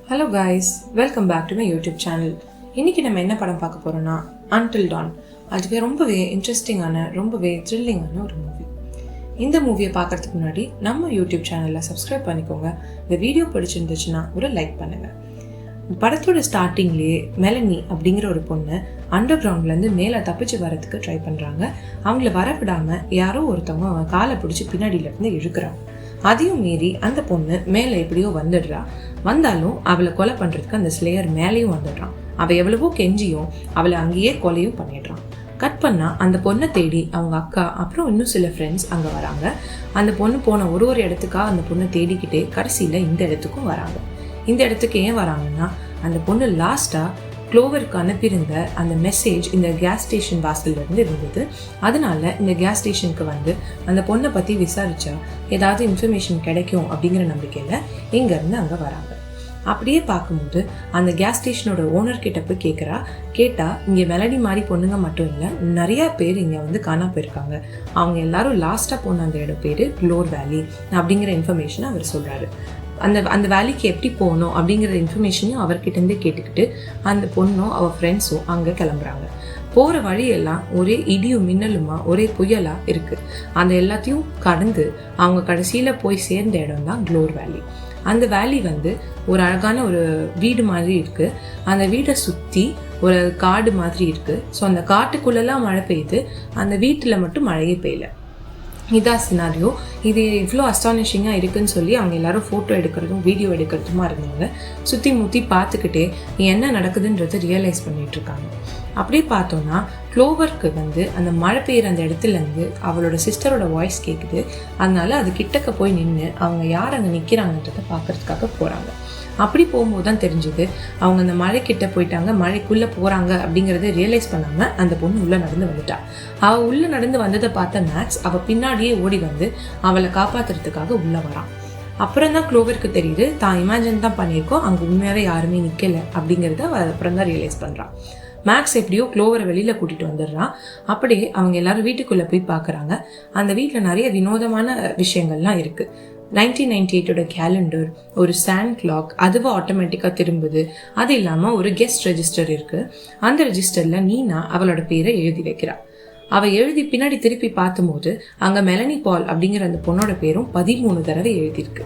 Hello guys, welcome back to my YouTube channel. இன்றைக்கி நம்ம என்ன படம் பார்க்க போகிறோன்னா அன்டில் டான். அதுவே ரொம்பவே இன்ட்ரெஸ்டிங்கான, ரொம்பவே த்ரில்லிங்கான ஒரு மூவி. இந்த மூவியை பார்க்குறதுக்கு முன்னாடி நம்ம யூடியூப் சேனலில் சப்ஸ்கிரைப் பண்ணிக்கோங்க. இந்த வீடியோ பிடிச்சிருந்துச்சுன்னா ஒரு லைக் பண்ணுங்கள். படத்தோட ஸ்டார்டிங்லேயே மெலனி அப்படிங்கிற ஒரு பொண்ணு அண்டர் கிரவுண்ட்லேருந்து மேலே தப்பிச்சு வரதுக்கு ட்ரை பண்ணுறாங்க. அவங்கள வரவிடாமல் யாரோ ஒருத்தவங்க அவங்க காலை பிடிச்சி பின்னாடியிலேருந்து இழுக்கிறாங்க. அதையும் மீறி அந்த பொண்ணு மேலே எப்படியோ வந்துடுறா. வந்தாலும் அவளை கொலை பண்ணுறதுக்கு அந்த ஸ்லேயர் மேலேயும் வந்துடுறான். அவள் எவ்வளவோ கெஞ்சியும் அவளை அங்கேயே கொலையும் பண்ணிடுறான். கட் பண்ணால் அந்த பொண்ணை தேடி அவங்க அக்கா அப்புறம் இன்னும் சில ஃப்ரெண்ட்ஸ் அங்கே வராங்க. அந்த பொண்ணு போன ஒரு இடத்துக்காக அந்த பொண்ணை தேடிக்கிட்டே கடைசியில் இந்த இடத்துக்கும் வராங்க. இந்த இடத்துக்கு ஏன் வராங்கன்னா, அந்த பொண்ணு லாஸ்ட்டாக க்ளோவருக்கு அனுப்பியிருந்த அந்த மெசேஜ் இந்த கேஸ் ஸ்டேஷன் வாசல்லேருந்து இருந்தது. அதனால இந்த கேஸ் ஸ்டேஷனுக்கு வந்து அந்த பொண்ணை பற்றி விசாரித்தா ஏதாவது இன்ஃபர்மேஷன் கிடைக்கும் அப்படிங்கிற நம்பிக்கையில் இங்கேருந்து அங்கே வராங்க. அப்படியே பார்க்கும்போது அந்த கேஸ் ஸ்டேஷனோட ஓனர்கிட்ட போய் கேட்டால் இங்கே மெலடி மாதிரி பொண்ணுங்க மட்டும் இல்லை, நிறையா பேர் இங்கே வந்து காணாம போயிருக்காங்க. அவங்க எல்லாரும் லாஸ்ட்டாக போன அந்த இடம் பேர் க்ளோர் வேலி அப்படிங்கிற இன்ஃபர்மேஷனை அவர் சொல்கிறாரு. அந்த வேலிக்கு எப்படி போகணும் அப்படிங்கிற இன்ஃபர்மேஷனையும் அவர்கிட்டேருந்தே கேட்டுக்கிட்டு அந்த பொண்ணும் அவள் ஃப்ரெண்ட்ஸும் அங்கே கிளம்புறாங்க. போகிற வழியெல்லாம் ஒரே இடியும் மின்னலுமா ஒரே புயலாக இருக்குது. அந்த எல்லாத்தையும் கடந்து அவங்க கடைசியில் போய் சேர்ந்த இடம் தான் க்ளோர் வேலி. அந்த வேலி வந்து ஒரு அழகான ஒரு வீடு மாதிரி இருக்குது. அந்த வீடை சுற்றி ஒரு காடு மாதிரி இருக்குது. ஸோ அந்த காட்டுக்குள்ளெல்லாம் மழை பெய்யுது, அந்த வீட்டில் மட்டும் மழையே பெய்யல. இதான் சினாரியோ. இது இவ்வளோ அஸ்டானிஷிங்காக இருக்குதுன்னு சொல்லி அவங்க எல்லாரும் ஃபோட்டோ எடுக்கிறதும் வீடியோ எடுக்கிறதுமா இருந்தாங்க. சுற்றி முற்றி பார்த்துக்கிட்டே என்ன நடக்குதுன்றதை ரியலைஸ் பண்ணிகிட்ருக்காங்க. அப்படியே பார்த்தோன்னா க்ளோவருக்கு வந்து அந்த மழை பெய்கிற அந்த இடத்துலேருந்து அவளோட சிஸ்டரோட வாய்ஸ் கேட்குது. அதனால அது கிட்டக்க போய் நின்று அவங்க யார் அங்கே நிற்கிறாங்கன்றதை பார்க்குறதுக்காக போகிறாங்க. அப்படி போகும்போது தான் தெரிஞ்சுது அவங்க அந்த மழைக்கிட்ட போயிட்டாங்க, மழைக்குள்ளே போகிறாங்க அப்படிங்கிறத ரியலைஸ் பண்ணாமல் அந்த பொண்ணு உள்ளே நடந்து வந்துட்டா. அவள் உள்ளே நடந்து வந்ததை பார்த்த மேக்ஸ் அவள் பின்னாடியே ஓடி வந்து அவளை காப்பாற்றுறதுக்காக உள்ளே வரான். அப்புறம் தான் க்ளோவருக்கு தெரியுது தான் இமேஜின் தான் பண்ணியிருக்கோம், அங்கே உண்மையாகவே யாருமே நிற்கலை அப்படிங்கிறத அவள் அப்புறம் தான் ரியலைஸ் பண்ணுறான். மேக்ஸ் எப்படியோ க்ளோவரை வெளியில் கூட்டிகிட்டு வந்துடுறான். அப்படியே அவங்க எல்லாரும் வீட்டுக்குள்ளே போய் பார்க்குறாங்க. அந்த வீட்டில் நிறைய வினோதமான விஷயங்கள்லாம் இருக்குது. 1998 கேலண்டர், ஒரு சாண்ட் கிளாக், அதுவும் ஆட்டோமேட்டிக்காக திரும்புது. அது இல்லாமல் ஒரு கெஸ்ட் ரெஜிஸ்டர் இருக்குது. அந்த ரெஜிஸ்டரில் நீனா அவளோட பேரை எழுதி வைக்கிறா. அவள் எழுதி பின்னாடி திருப்பி பார்த்தும்போது அங்கே மெலனி பால் அப்படிங்கிற அந்த பொண்ணோட பேரும் 13 தடவை எழுதியிருக்கு.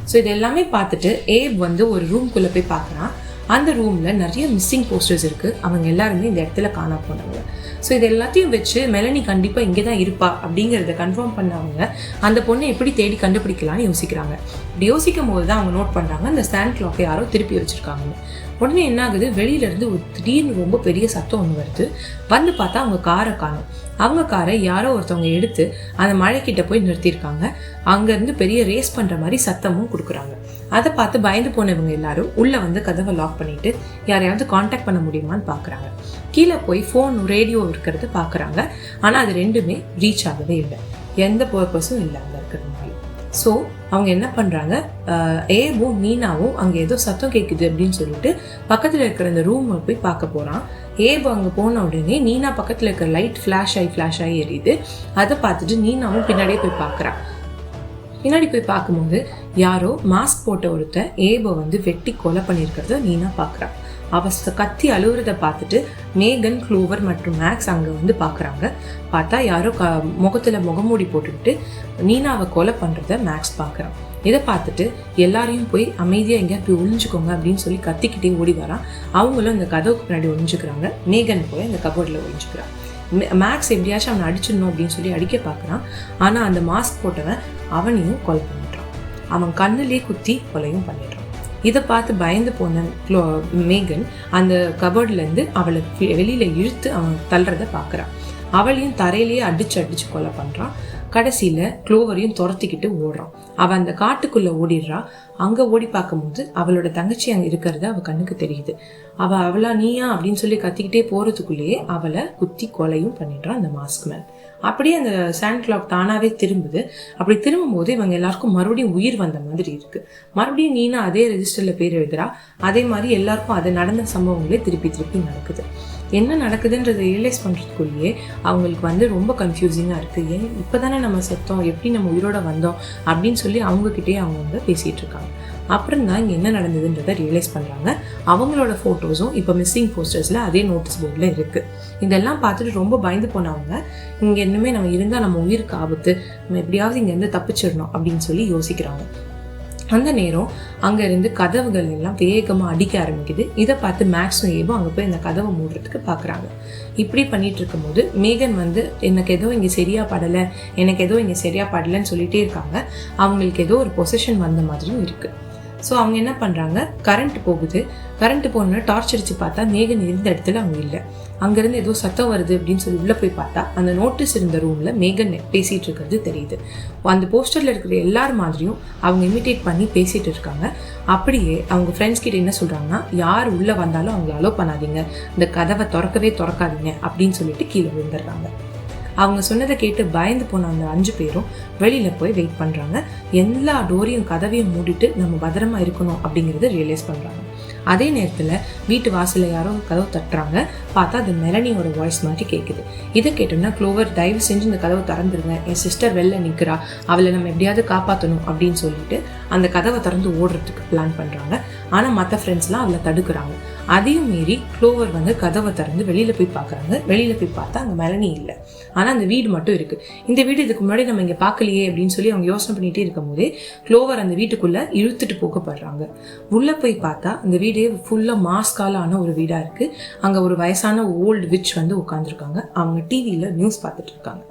ஸோ இது எல்லாமே பார்த்துட்டு ஏப் வந்து ஒரு ரூம்குள்ளே போய் பார்க்குறான். அந்த ரூமில் நிறைய மிஸ்ஸிங் போஸ்டர்ஸ் இருக்குது. அவங்க எல்லாருமே இந்த இடத்துல காணாம போனவங்க. ஸோ இது எல்லாத்தையும் வச்சு மெலனி கண்டிப்பாக இங்கே தான் இருப்பா அப்படிங்கிறத கன்ஃபார்ம் பண்ணவங்க அந்த பொண்ணை எப்படி தேடி கண்டுபிடிக்கலான்னு யோசிக்கிறாங்க. இப்படி யோசிக்கும் போது தான் அவங்க நோட் பண்ணுறாங்க அந்த ஸ்டாண்ட் கிளாக்கை யாரோ திருப்பி வச்சுருக்காங்கன்னு. உடனே என்ன ஆகுது, வெளியிலேருந்து ஒரு திடீர்னு ரொம்ப பெரிய சத்தம் ஒன்று வருது. வந்து பார்த்தா அவங்க காரை காணும். அவங்க காரை யாரோ ஒருத்தவங்க எடுத்து அந்த மழைக்கிட்ட போய் நிறுத்தியிருக்காங்க. அங்கேருந்து பெரிய ரேஸ் பண்ணுற மாதிரி சத்தமும் கொடுக்குறாங்க. அதை பார்த்து பயந்து போனவங்க எல்லாரும் உள்ளே வந்து கதவை லாக் பண்ணிவிட்டு யாரையாவது காண்டாக்ட் பண்ண முடியுமான்னு பார்க்குறாங்க. கீழே போய் ஃபோன் ரேடியோ இருக்கிறத பார்க்குறாங்க. ஆனால் அது ரெண்டுமே ரீச் ஆகவே இல்லை, எந்த பர்பஸும் இல்லை அங்கே இருக்கிறதுனால. ஸோ அவங்க என்ன பண்ணுறாங்க, ஏவும் நீனாவும் அங்கே ஏதோ சத்தம் கேட்குது அப்படின்னு சொல்லிட்டு பக்கத்தில் இருக்கிற அந்த ரூமை போய் பார்க்க போகிறான். ஏபு அங்கே போன உடனே நீனா பக்கத்தில் இருக்கிற லைட் ஃப்ளாஷ் ஆகி எரியுது. அதை பார்த்துட்டு நீனாவும் பின்னாடியே போய் பார்க்குறான். பின்னாடி போய் பார்க்கும்போது யாரோ மாஸ்க் போட்ட ஒருத்தன் ஏபை வந்து வெட்டி கொலை பண்ணியிருக்கிறத நீனா பார்க்குறான். அவ கத்தி அழுகுறத பார்த்துட்டு மேகன், க்ளோவர் மற்றும் மேக்ஸ் அங்கே வந்து பார்க்குறாங்க. பார்த்தா யாரோ முகத்தில் முகமூடி போட்டுக்கிட்டு நீனாவை கொலை பண்ணுறத மேக்ஸ் பார்க்குறான். இதை பார்த்துட்டு எல்லாரையும் போய் அமைதியாக எங்கேயா போய் ஒழிஞ்சுக்கோங்க அப்படின்னு சொல்லி கத்திக்கிட்டே ஓடி வரான். அவங்களும் இந்த கதவுக்கு பின்னாடி ஒழிஞ்சுக்கிறாங்க. மேகன் போய் அந்த கபோர்டில் ஒழிஞ்சுக்கிறான். மேக்ஸ் எப்படியாச்சும் அவனை அடிச்சிடணும் அப்படின்னு சொல்லி அடிக்க பார்க்குறான். ஆனால் அந்த மாஸ்க் போட்டவன் அவனையும் கொலை பண்ணிடுறான். அவன் கண்ணுலேயே குத்தி கொலையும் பண்ணிடுறான். இதை பார்த்து பயந்து போன மேகன் அந்த கபோர்ட்லேருந்து அவளை வெளியில் இழுத்து அவன் தள்ளுறதை பார்க்குறான். அவளையும் தரையிலேயே அடிச்சு கொலை பண்ணுறான். கடைசியில் க்ளோவரையும் துரத்திக்கிட்டு ஓடுறான். அவள் அந்த காட்டுக்குள்ளே ஓடிடுறா. அங்கே ஓடி பார்க்கும்போது அவளோட தங்கச்சி அங்கே இருக்கிறது அவள் கண்ணுக்கு தெரியுது. அவளா நீயா அப்படின்னு சொல்லி கத்திக்கிட்டே போகிறதுக்குள்ளேயே அவளை குத்தி கொலையும் பண்ணிடுறான் அந்த மாஸ்க் மேன். அப்படியே அந்த சாண்ட் கிளாக் தானாகவே திரும்புது. அப்படி திரும்பும்போது இவங்க எல்லாருக்கும் மறுபடியும் உயிர் வந்த மாதிரி இருக்குது. மறுபடியும் நீனா அதே ரெஜிஸ்டரில் பேர் எழுதுறா. அதே மாதிரி எல்லாருக்கும் அது நடந்த சம்பவங்களே திருப்பி நடக்குது. என்ன நடக்குதுன்றதை ரியலைஸ் பண்ணுறதுக்குள்ளேயே அவங்களுக்கு வந்து ரொம்ப கன்ஃபியூசிங்காக இருக்குது. ஏன் இப்போ தானே நம்ம செத்தோம், எப்படி நம்ம உயிரோட வந்தோம் அப்படின்னு சொல்லி அவங்கக்கிட்டே அவங்க வந்து பேசிகிட்டு இருக்காங்க. அப்புறம் தான் இங்கே என்ன நடந்ததுன்றதை ரியலைஸ் பண்ணுறாங்க. அவங்களோட ஃபோட்டோஸும் இப்போ மிஸ்ஸிங் போஸ்டர்ஸில் அதே நோட்டீஸ் போர்டில் இருக்குது. இதெல்லாம் பார்த்துட்டு ரொம்ப பயந்து போனவங்க இங்கே இன்னுமே நம்ம இருந்தால் நம்ம உயிருக்கு ஆபத்து, நம்ம எப்படியாவது இங்கேருந்து தப்பிச்சிடணும் அப்படின்னு சொல்லி யோசிக்கிறாங்க. அந்த நேரம் அங்கேருந்து கதவுகள் எல்லாம் வேகமாக அடிக்க ஆரம்பிக்குது. இதை பார்த்து மேக்ஸும் ஏபும் அங்கே போய் இந்த கதவை மூடுறதுக்கு பார்க்குறாங்க. இப்படி பண்ணிட்டு இருக்கும்போது மேகன் வந்து எனக்கு ஏதோ இங்கே சரியா படலை, எனக்கு ஏதோ இங்கே சரியா படலைன்னு சொல்லிகிட்டே இருக்காங்க. அவங்களுக்கு ஏதோ ஒரு பொசிஷன் வந்த மாதிரியும் இருக்குது. ஸோ அவங்க என்ன பண்ணுறாங்க, கரண்ட் போகுது. கரண்ட் போனோன்னா டார்ச் அடித்து பார்த்தா மேகன் இருந்த இடத்துல அவங்க இல்லை. அங்கேருந்து ஏதோ சத்தம் வருது அப்படின்னு சொல்லி உள்ளே போய் பார்த்தா அந்த நோட்டீஸ் இருந்த ரூமில் மேகன் பேசிகிட்டு இருக்கிறது தெரியுது. அந்த போஸ்டரில் இருக்கிற எல்லார் மாதிரியும் அவங்க இமிட்டேட் பண்ணி பேசிகிட்டு இருக்காங்க. அப்படியே அவங்க ஃப்ரெண்ட்ஸ் கிட்ட என்ன சொல்கிறாங்கன்னா, யார் உள்ளே வந்தாலும் அவங்கள அலோவ் பண்ணாதீங்க, இந்த கதவை திறக்காதீங்க அப்படின்னு சொல்லிட்டு கீழே விழுந்துடுறாங்க. அவங்க சொன்னதை கேட்டு பயந்து போன அந்த 5 பேரும் வெளியில் போய் வெயிட் பண்ணுறாங்க. எல்லா டோரையும் கதவையும் மூடிட்டு நம்ம பத்திரமா இருக்கணும் அப்படிங்கிறத ரியலைஸ் பண்ணுறாங்க. அதே நேரத்தில் வீட்டு வாசலில் யாரோ கதவு தட்டுறாங்க. பார்த்தா அது மெலனியோட வாய்ஸ் மாதிரி கேட்குது. இதை கேட்டோம்னா க்ளோவர் தயவு செஞ்சு இந்த கதவை திறந்துருங்க, என் சிஸ்டர் வெளில நிற்கிறா, அவளை நம்ம எப்படியாவது காப்பாற்றணும் அப்படின்னு சொல்லிட்டு அந்த கதவை திறந்து ஓடுறதுக்கு பிளான் பண்ணுறாங்க. ஆனால் மற்ற ஃப்ரெண்ட்ஸ்லாம் அதில் தடுக்கிறாங்க. அதையும் மீறி க்ளோவர் வந்து கதவை திறந்து வெளியில் போய் பார்க்குறாங்க. வெளியில் போய் பார்த்தா அங்கே மெலனி இல்லை, ஆனால் அந்த வீடு மட்டும் இருக்குது. இந்த வீடு இதுக்கு முன்னாடி நம்ம இங்கே பார்க்கலையே அப்படின்னு சொல்லி அவங்க யோசனை பண்ணிகிட்டே இருக்கும் போதே க்ளோவர் அந்த வீட்டுக்குள்ளே இழுத்துட்டு போகப்படுறாங்க. உள்ளே போய் பார்த்தா அந்த வீடே ஃபுல்லாக மாஸ்கால ஆன ஒரு வீடாக இருக்குது. அங்கே ஒரு வயசான ஓல்டு விச் வந்து உட்காந்துருக்காங்க. அவங்க டிவியில் நியூஸ் பார்த்துட்டு இருக்காங்க.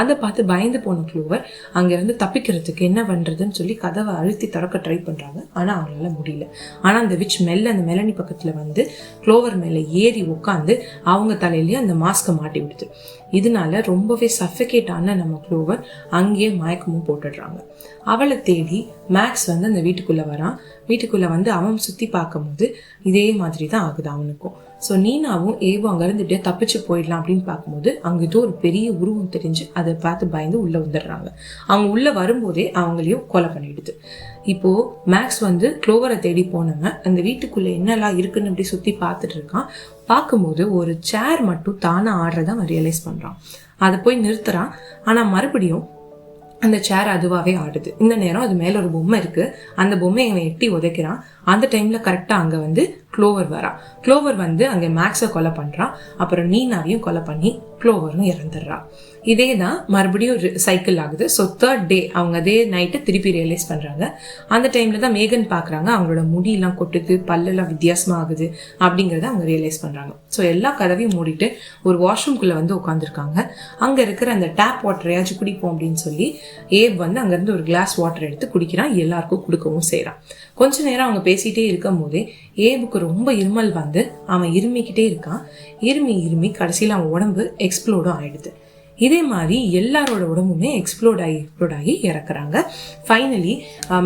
அதை பார்த்து பயந்து போன க்ளோவர் அங்கேருந்து தப்பிக்கிறதுக்கு என்ன பண்ணுறதுன்னு சொல்லி கதவை அழுத்தி திறக்க ட்ரை பண்ணுறாங்க. ஆனால் அவங்களால முடியல. ஆனால் அந்த விச் மெல்ல அந்த மெலனி பக்கத்தில் வந்து க்ளோவர் மேலே ஏறி உட்காந்து அவங்க தலையிலேயே அந்த மாஸ்கை மாட்டி விடுது. இதனால ரொம்பவே சஃபகேட் ஆன நம்ம க்ளோவர் அங்கேயே மயக்கமும் போட்டுடுறாங்க. அவளை தேடி மேக்ஸ் வந்து அந்த வீட்டுக்குள்ளே வரான். வீட்டுக்குள்ளே வந்து அவன் சுற்றி பார்க்கும்போது இதே மாதிரி தான் ஆகுது அவனுக்கும். ஸோ நீனாவும் ஏவும் அங்கேருந்து இப்படியே தப்பிச்சு போயிடலாம் அப்படின்னு பார்க்கும்போது அங்கே ஏதோ ஒரு பெரிய உருவம் தெரிஞ்சு அதை பார்த்து பயந்து உள்ளே வந்துடுறாங்க. அவங்க உள்ளே வரும்போதே அவங்களையும் கொலை பண்ணிடுது. இப்போது மேக்ஸ் வந்து க்ளோவரை தேடி போனவன் அந்த வீட்டுக்குள்ளே என்னெல்லாம் இருக்குன்னு அப்படி சுற்றி பார்த்துட்டு இருக்கான். பார்க்கும்போது ஒரு சேர் மட்டும் தானாக ஆடுறத அவன் ரியலைஸ் பண்ணுறான். அதை போய் நிறுத்துறான். ஆனால் மறுபடியும் அந்த சேர் அதுவாகவே ஆடுது. இந்த நேரம் அது மேலே ஒரு பொம்மை இருக்குது. அந்த பொம்மையை அவன் எட்டி உதைக்கிறான். அந்த டைமில் கரெக்டாக அங்கே வந்து க்ளோவர் வரான். க்ளோவர் வந்து அங்கே மேக்ஸை கொலை பண்ணுறான். அப்புறம் நீனாவையும் கொலை பண்ணி க்ளோவரும் இறந்துடுறான். இதே தான் மறுபடியும் ஒரு சைக்கிள் ஆகுது. ஸோ 3rd டே அவங்க அதே நைட்டு திருப்பி ரியலைஸ் பண்ணுறாங்க. அந்த டைமில் தான் மேகன் பார்க்குறாங்க. அவங்களோட முடியெல்லாம் கொட்டுது, பல்லெல்லாம் வித்தியாசமாக ஆகுது அப்படிங்கிறத அவங்க ரியலைஸ் பண்ணுறாங்க. ஸோ எல்லா கதவையும் மூடிட்டு ஒரு வாஷ்ரூம்குள்ளே வந்து உட்காந்துருக்காங்க. அங்கே இருக்கிற அந்த டேப் வாட்டரையாச்சும் குடிப்போம் அப்படின்னு சொல்லி ஏப் வந்து அங்கேருந்து ஒரு கிளாஸ் வாட்டர் எடுத்து குடிக்கிறான். எல்லாருக்கும் கொடுக்கவும் செய்கிறான். கொஞ்ச நேரம் அவங்க பேசிகிட்டே இருக்கும் போதே ஏபுக்கு ரொம்ப இருமல் வந்து அவன் இருமிக்கிட்டே இருக்கான். இருமி கடைசியில் அவன் உடம்பு எக்ஸ்ப்ளோடும் ஆகிடுது. இதே மாதிரி எல்லாரோட உடம்புமே எக்ஸ்ப்ளோட் ஆகி இறக்குறாங்க. ஃபைனலி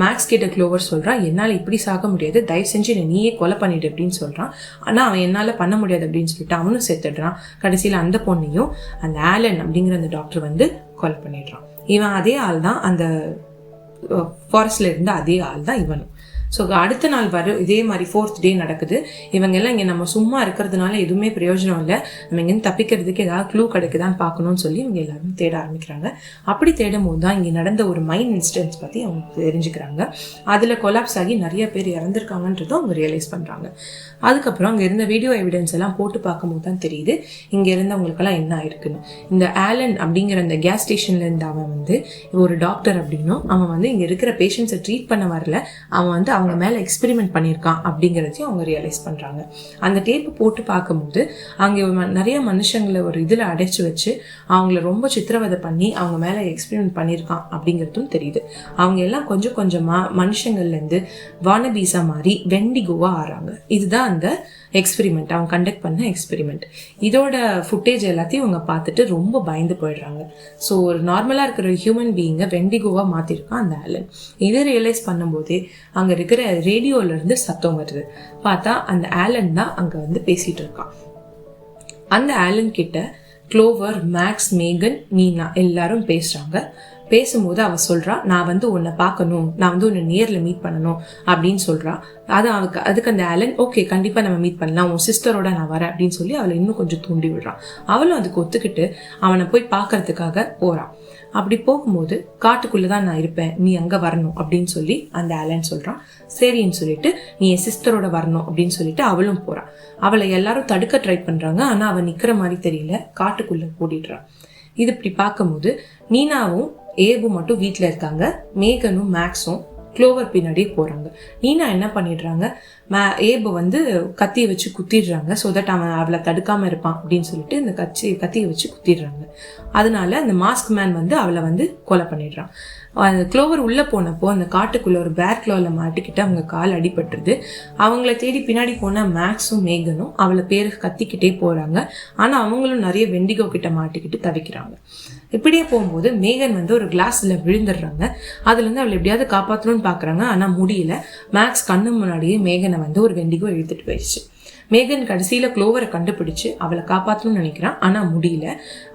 மேக்ஸ் கிட்ட க்ளோவர் சொல்கிறான், என்னால் இப்படி சாக முடியாது, தயவு செஞ்சு நீயே கொலை பண்ணிடு அப்படின்னு சொல்கிறான். ஆனால் அவன் என்னால் பண்ண முடியாது அப்படின்னு சொல்லிட்டு அவனும் செத்துடுறான். கடைசியில் அந்த பொண்ணையும் அந்த ஆலன் அப்படிங்கிற அந்த டாக்டர் வந்து கொலை பண்ணிடுறான். இவன் அதே ஆள் தான், அந்த ஃபாரஸ்ட்ல இருந்த அதே ஆள் தான் இவனும். ஸோ அடுத்த நாள் இதே மாதிரி 4th டே நடக்குது. இவங்க எல்லாம் இங்கே நம்ம சும்மா இருக்கிறதுனால எதுவுமே பிரயோஜனம் இல்லை, நம்ம இங்கேருந்து தப்பிக்கிறதுக்கு ஏதாவது க்ளூ கிடைக்குதான்னு பார்க்கணும்னு சொல்லி இவங்க எல்லாரும் தேட ஆரம்பிக்கிறாங்க. அப்படி தேடும் போது தான் இங்கே நடந்த ஒரு மைன் இன்சிடென்ட்ஸ் பற்றி அவங்க தெரிஞ்சுக்கிறாங்க. அதில் கொலாப்ஸ் ஆகி நிறைய பேர் இறந்துருக்காங்கன்றதும் அவங்க ரியலைஸ் பண்ணுறாங்க. அதுக்கப்புறம் அங்கே இருந்த வீடியோ எவிடன்ஸ் எல்லாம் போட்டு பார்க்கும்போது தான் தெரியுது இங்கே இருந்தவங்களுக்கெல்லாம் என்ன ஆயிருக்குன்னு. இந்த ஆலன் அப்படிங்கிற அந்த கேஸ் ஸ்டேஷன்ல இருந்து அவன் வந்து ஒரு டாக்டர் அப்படின்னும் அவன் வந்து இங்கே இருக்கிற பேஷண்ட்ஸை ட்ரீட் பண்ண வரல, அவன் வந்து அவங்க மேலே எக்ஸ்பெரிமெண்ட் பண்ணியிருக்கான் அப்படிங்கிறதையும் அவங்க ரியலைஸ் பண்ணுறாங்க. அந்த டேப்பு போட்டு பார்க்கும்போது அங்கே நிறைய மனுஷங்களை ஒரு இதில் அடைச்சி வச்சு அவங்கள ரொம்ப சித்திரவதை பண்ணி அவங்க மேலே எக்ஸ்பெரிமெண்ட் பண்ணியிருக்கான் அப்படிங்கிறதும் தெரியுது. அவங்க எல்லாம் கொஞ்சம் கொஞ்சமாக மனுஷங்கள்லேருந்து வானபீஸா மாதிரி வெண்டிகோவாக ஆறாங்க. இதுதான் அந்த எக்ஸ்பெரிமெண்ட், அவங்க கண்டக்ட் பண்ண எக்ஸ்பெரிமெண்ட். இதோட ஃபுட்டேஜ் எல்லாத்தையும் அவங்க பார்த்துட்டு ரொம்ப பயந்து போயிடுறாங்க. ஸோ ஒரு நார்மலாக இருக்கிற ஹியூமன் பீயிங்கை வெண்டிகோவாக மாற்றிருக்கான் அந்த ஆலன். இதை ரியலைஸ் பண்ணும்போதே அங்கே இருக்கிற ரேடியோலேருந்து சத்தம் வருது. பார்த்தா அந்த ஆலன் தான் அங்கே வந்து பேசிகிட்டு இருக்கான். அந்த ஆலன் கிட்ட க்ளோவர், மேக்ஸ், மேகன், நீனா எல்லாரும் பேசுகிறாங்க. பேசும்போது அவள் சொல்கிறா, நான் வந்து உன்னை பார்க்கணும், நான் வந்து உன்னை நேரில் மீட் பண்ணணும் அப்படின்னு சொல்கிறா. அதுக்கு அந்த ஆலன் ஓகே கண்டிப்பாக நம்ம மீட் பண்ணலாம், உன் சிஸ்டரோட நான் வரேன் அப்படின்னு சொல்லி அவளை இன்னும் கொஞ்சம் தூண்டி விடுறான். அவளும் அதுக்கு ஒத்துக்கிட்டு அவனை போய் பார்க்கறதுக்காக போகிறான். அப்படி போகும்போது காட்டுக்குள்ளே தான் நான் இருப்பேன், நீ அங்கே வரணும் அப்படின்னு சொல்லி அந்த ஆலன் சொல்கிறான். சரின்னு சொல்லிட்டு நீ என் சிஸ்டரோட வரணும் அப்படின்னு சொல்லிட்டு அவளும் போகிறான். அவளை எல்லாரும் தடுக்க ட்ரை பண்ணுறாங்க. ஆனால் அவள் நிற்கிற மாதிரி தெரியல, காட்டுக்குள்ளே ஓடிடுறான். இது இப்படி பார்க்கும்போது நீனாவும் ஏபும் மட்டும் வீட்டில் இருக்காங்க. மேகனும் மேக்ஸும் க்ளோவர் பின்னாடியே போகிறாங்க. நீனா என்ன பண்ணிடுறாங்க, ஏபு வந்து கத்தியை வச்சு குத்திடுறாங்க. ஸோ தட் அவன் அவளை தடுக்காமல் இருப்பான் அப்படின்னு சொல்லிட்டு இந்த கத்தியை வச்சு குத்திடுறாங்க. அதனால அந்த மாஸ்க் மேன் வந்து அவளை வந்து கொலை பண்ணிடுறான். அந்த க்ளோவர் உள்ளே போனப்போ அந்த காட்டுக்குள்ளே ஒரு பேர் க்ளோவில் மாட்டிக்கிட்டு அவங்க கால் அடிபட்டுருது. அவங்கள தேடி பின்னாடி போன மேக்ஸும் மேகனும் அவளை பேரு கத்திக்கிட்டே போகிறாங்க. ஆனால் அவங்களும் நிறைய வெண்டிகோ கிட்ட மாட்டிக்கிட்டு தவிக்கிறாங்க. இப்படியே போகும்போது மேகன் வந்து ஒரு கிளாஸில் விழுந்துடுறாங்க. அதுலேருந்து அவளை எப்படியாவது காப்பாற்றணும்னு பார்க்குறாங்க. ஆனால் முடியல. மேக்ஸ் கண்ணு முன்னாடியே மேகனை வந்து ஒரு வெண்டிகோ இழுத்துட்டு போயிடுச்சு. மேகன் கடைசியில் க்ளோவரை கண்டுபிடிச்சு அவளை காப்பாற்றணும்னு நினைக்கிறான். ஆனால் முடியல.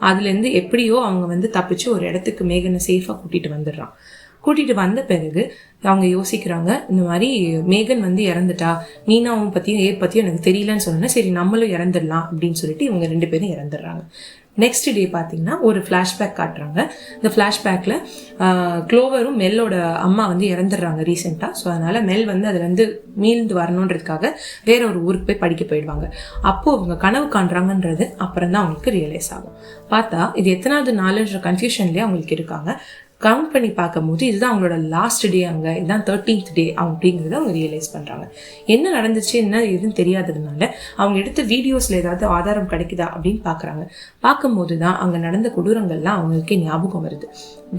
அதுலேருந்து எப்படியோ அவங்க வந்து தப்பிச்சு ஒரு இடத்துக்கு மேகனை சேஃபாக கூட்டிகிட்டு வந்த பிறகு அவங்க யோசிக்கிறாங்க, இந்த மாதிரி மேகன் வந்து இறந்துட்டா, நீனாவும் பற்றியும் பற்றியும் எனக்கு தெரியலன்னு சொன்னேன், சரி நம்மளும் இறந்துடலாம் அப்படின்னு சொல்லிட்டு இவங்க 2 பேரும் இறந்துடுறாங்க. நெக்ஸ்ட் டே பார்த்தீங்கன்னா ஒரு ஃப்ளாஷ்பேக் காட்டுறாங்க. இந்த ஃப்ளாஷ்பேக்கில் க்ளோவரும் மெல்லோட அம்மா வந்து இறந்துடுறாங்க ரீசெண்டாக. ஸோ அதனால் மெல் வந்து அதுலேருந்து மீண்டு வரணுன்றதுக்காக வேற ஒரு ஊருக்கு போய் படிக்க போயிடுவாங்க. அப்போது அவங்க கனவு காண்றாங்கன்றது அப்புறம் தான் அவங்களுக்கு ரியலைஸ் ஆகும். பார்த்தா இது எத்தனாவது நாளுன்ற கன்ஃபியூஷன்லேயே அவங்களுக்கு இருக்காங்க. கவுண்ட் பண்ணி பார்க்கும்போது இதுதான் அவங்களோட லாஸ்ட் டே, அங்கே இதுதான் 13th டே அப்படிங்கிறத அவங்க ரியலைஸ் பண்ணுறாங்க. என்ன நடந்துச்சு என்ன எதுன்னு தெரியாததுனால அவங்க எடுத்த வீடியோஸில் ஏதாவது ஆதாரம் கிடைக்குதா அப்படின்னு பார்க்குறாங்க. பார்க்கும்போது தான் அங்கே நடந்த கொடூரங்கள்லாம் அவங்களுக்கே ஞாபகம் வருது.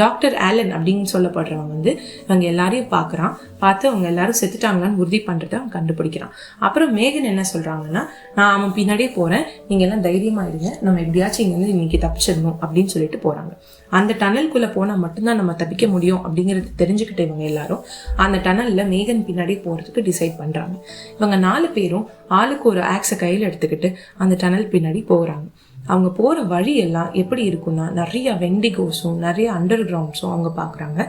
டாக்டர் ஆலன் அப்படின்னு சொல்லப்படுறவங்க வந்து அவங்க எல்லாரையும் பார்த்து அவங்க எல்லாரும் செத்துட்டாங்களான்னு உறுதி பண்ணுறத அவன் கண்டுபிடிக்கிறான். அப்புறம் மேகன் என்ன சொல்கிறாங்கன்னா, நான் அவன் பின்னாடியே போகிறேன், நீங்கள் எல்லாம் தைரியமாக இருங்க, நம்ம எப்படியாச்சும் இங்கேருந்து இன்னைக்கு தப்பிச்சிடணும் அப்படின்னு சொல்லிட்டு போகிறாங்க. அந்த டனல்குள்ளே போனால் மட்டும்தான் நம்ம தப்பிக்க முடியும் அப்படிங்கிறது தெரிஞ்சுக்கிட்டு இவங்க எல்லாரும் அந்த டனலில் மேகன் பின்னாடி போகிறதுக்கு டிசைட் பண்ணுறாங்க. இவங்க 4 பேரும் ஆளுக்கு ஒரு ஆக்ஸை கையில் எடுத்துக்கிட்டு அந்த டனல் பின்னாடி போகிறாங்க. அவங்க போகிற வழியெல்லாம் எப்படி இருக்குன்னா நிறைய வெண்டிகோஸும் நிறைய அண்டர் கிரவுண்ட்ஸும் அவங்க பார்க்குறாங்க.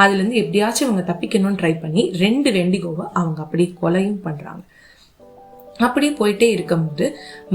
அதுலேருந்து எப்படியாச்சும் அவங்க தப்பிக்கணும்னு ட்ரை பண்ணி 2 வெண்டிகோவை அவங்க அப்படியே கொலையும் பண்ணுறாங்க. அப்படியே போயிட்டே இருக்கும்போது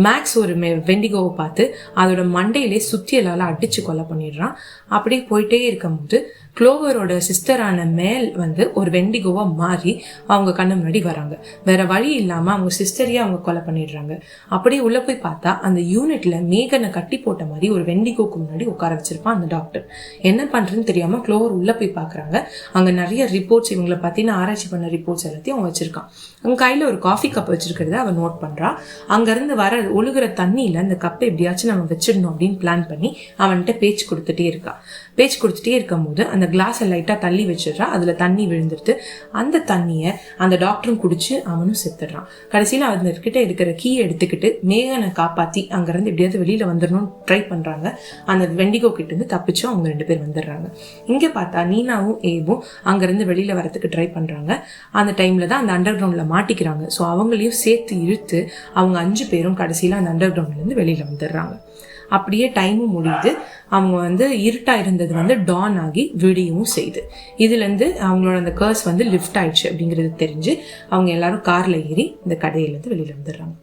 மேக்ஸ் ஒரு வெண்டிகோவை பார்த்து அதோட மண்டையிலே சுத்தியலால் அடித்து கொலை பண்ணிடுறான். அப்படியே போயிட்டே இருக்கும்போது க்ளோவரோட சிஸ்டரான மேல் வந்து ஒரு வெண்டிகோவா மாறி அவங்க கண்ணு முன்னாடி வராங்க. வேற வழி இல்லாமல் அவங்க சிஸ்டரையே அவங்க கொலை பண்ணிடுறாங்க. அப்படியே உள்ளே போய் பார்த்தா அந்த யூனிட்ல மேகனை கட்டி போட்ட மாதிரி ஒரு வெண்டிகோக்கு முன்னாடி உட்கார வச்சிருப்பான் அந்த டாக்டர். என்ன பண்ணுறதுன்னு தெரியாமல் க்ளோவர் உள்ளே போய் பார்க்குறாங்க. அங்கே நிறைய ரிப்போர்ட்ஸ் இவங்களை பற்றின ஆராய்ச்சி பண்ண ரிப்போர்ட்ஸ் எல்லாத்தையும் அவன் வச்சிருக்கான். அவங்க கையில் ஒரு காஃபி கப் வச்சிருக்கிறத அவன் நோட் பண்ணுறா. அங்கேருந்து வர ஒழுகுற தண்ணியில் அந்த கப்பை எப்படியாச்சும் நம்ம வச்சிடணும் அப்படின்னு பிளான் பண்ணி அவன்கிட்ட பேச்சு கொடுத்துட்டே இருக்கும்போது அந்த கிளாஸை லைட்டாக தள்ளி வச்சிடுறா. அதில் தண்ணி விழுந்துடுது. அந்த தண்ணியை அந்த டாக்டரும் குடிச்சு அவனும் செத்துடுறான். கடைசியில் அவன்கிட்ட இருக்கிற கீயை எடுத்துக்கிட்டு மேகனை காப்பாற்றி அங்கேருந்து எப்படியாவது வெளியில் வந்துடணும்னு ட்ரை பண்ணுறாங்க. அந்த வெண்டிகோ கிட்டேருந்து தப்பிச்சும் அவங்க 2 பேர் வந்துடுறாங்க. இங்கே பார்த்தா நீனாவும் ஏபும் அங்கேருந்து வெளியில் வரத்துக்கு ட்ரை பண்ணுறாங்க. அந்த டைமில் தான் அந்த அண்டர் கிரவுண்டில் மாட்டிக்கிறாங்க. ஸோ அவங்களையும் சேர்த்து இழுத்து அவங்க 5 பேரும் கடைசியில் அந்த அண்டர் கிரவுண்ட்லேருந்து வெளியில் வந்துடுறாங்க. அப்படியே டைமும் முடியுது. அவங்க வந்து இருட்டாக இருந்தது வந்து டான் ஆகி விடியவும் செய்யுது. இதுலேருந்து அவங்களோட அந்த கர்ஸ் வந்து லிஃப்ட் ஆயிடுச்சு அப்படிங்கிறது தெரிஞ்சு அவங்க எல்லாரும் காரில் ஏறி இந்த கடையிலேருந்து வெளியில் வந்துடுறாங்க.